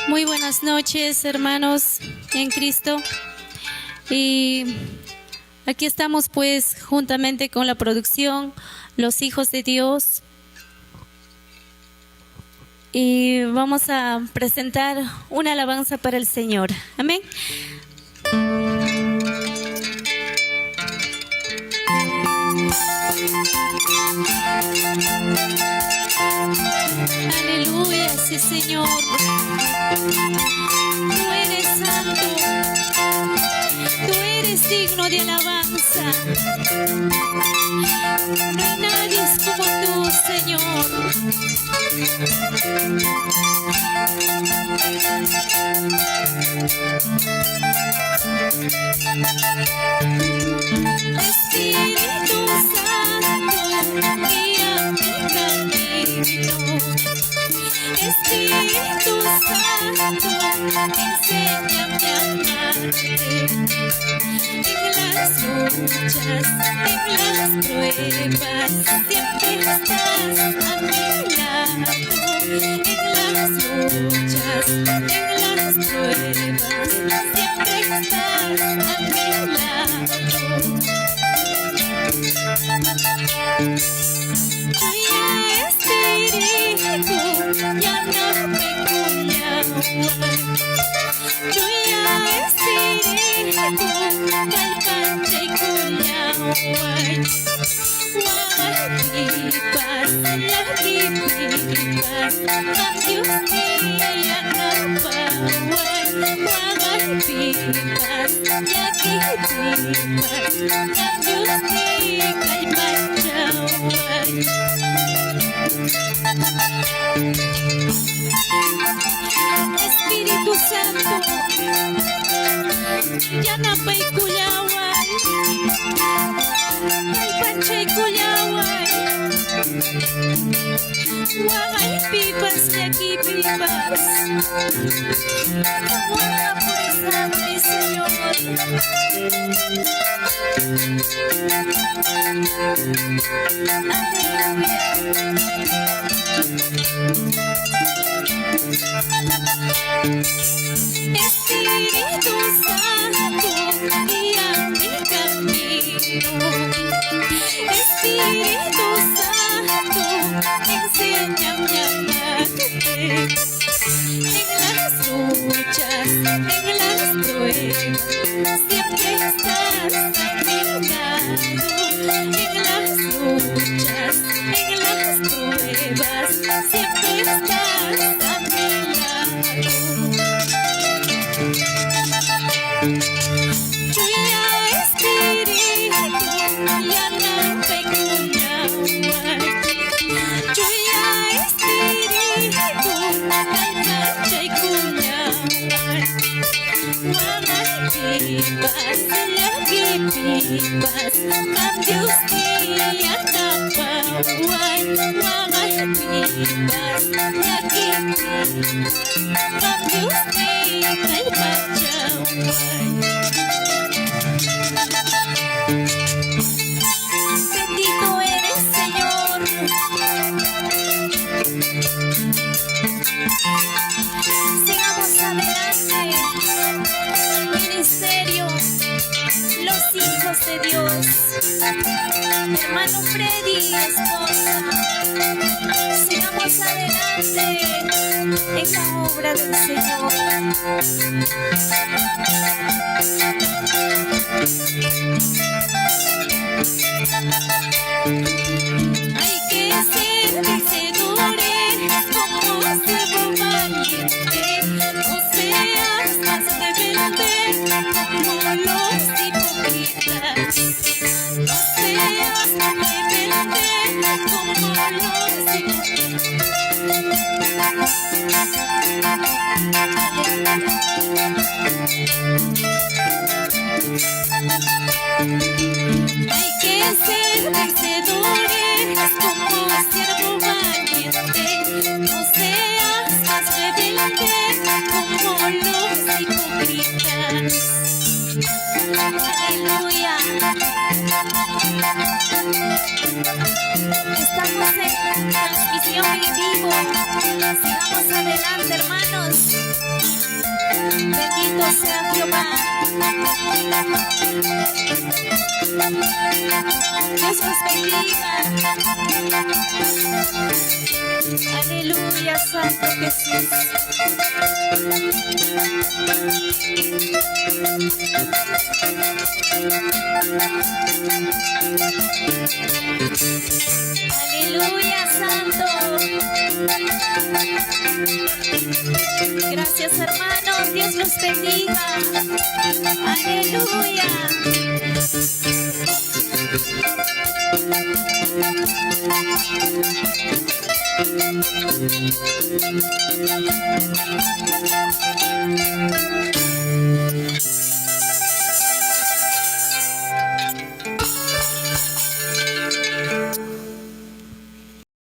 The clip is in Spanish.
Muy buenas noches, hermanos en Cristo. Y aquí estamos pues juntamente con la producción, los hijos de Dios. Y vamos a presentar una alabanza para el Señor. Amén. Aleluya, sí, Señor. Tú eres santo, tú eres digno de alabanza. No hay nadie como tú, Señor. Espíritu Santo, guía mi camino. Espíritu Santo, enséñame a amarte. En las luchas, en las pruebas, siempre estás a mi lado. En las luchas, en las pruebas, siempre estás a mi lado. Tuya Espíritu, ya no me cuñaba. Tuya Espíritu, calpante y cuñaba. Wakipas, lakipas, Dios ya no pawai. Wakipas, lakipas, Dios Espíritu Santo, Yanapay Kuyaway, Kalpanche Kuyaway, Wagay pipas, yaki pipas, Wagay mi Señor. Espíritu Santo, guía mi camino. Espíritu Santo, enséñame a amarte. En las luchas, en las pruebas, siempre estás a mi lado. En las luchas, en las pruebas, siempre estás a mi lado. Tuya Espíritu, ya no me cuñaba. Tuya Espíritu, calmacha y cuñaba. Wanakipas, lakipas, Dios ya no pawai. Wanakipas, lakipas, Dios calmacha. Bendito eres, Señor. Sigamos adelante. Ministerio, los hijos de Dios. Hermano Freddy, esposa. Sigamos adelante en la obra del Señor. Hay que ser vencedores como siervo valiente. No seas más rebelde como los hipócritas. No seas rebelde como los hipócritas. Hay que ser vencedores como siervo valiente. No seas más rebelde como los hipócritas. Aleluya. Estamos en transmisión en vivo. Vamos adelante, hermanos. Bendito sea Jehová. Dios los bendiga. Aleluya, Santo Jesús. Aleluya, Santo. Gracias, hermanos. Dios los bendiga. Aleluya.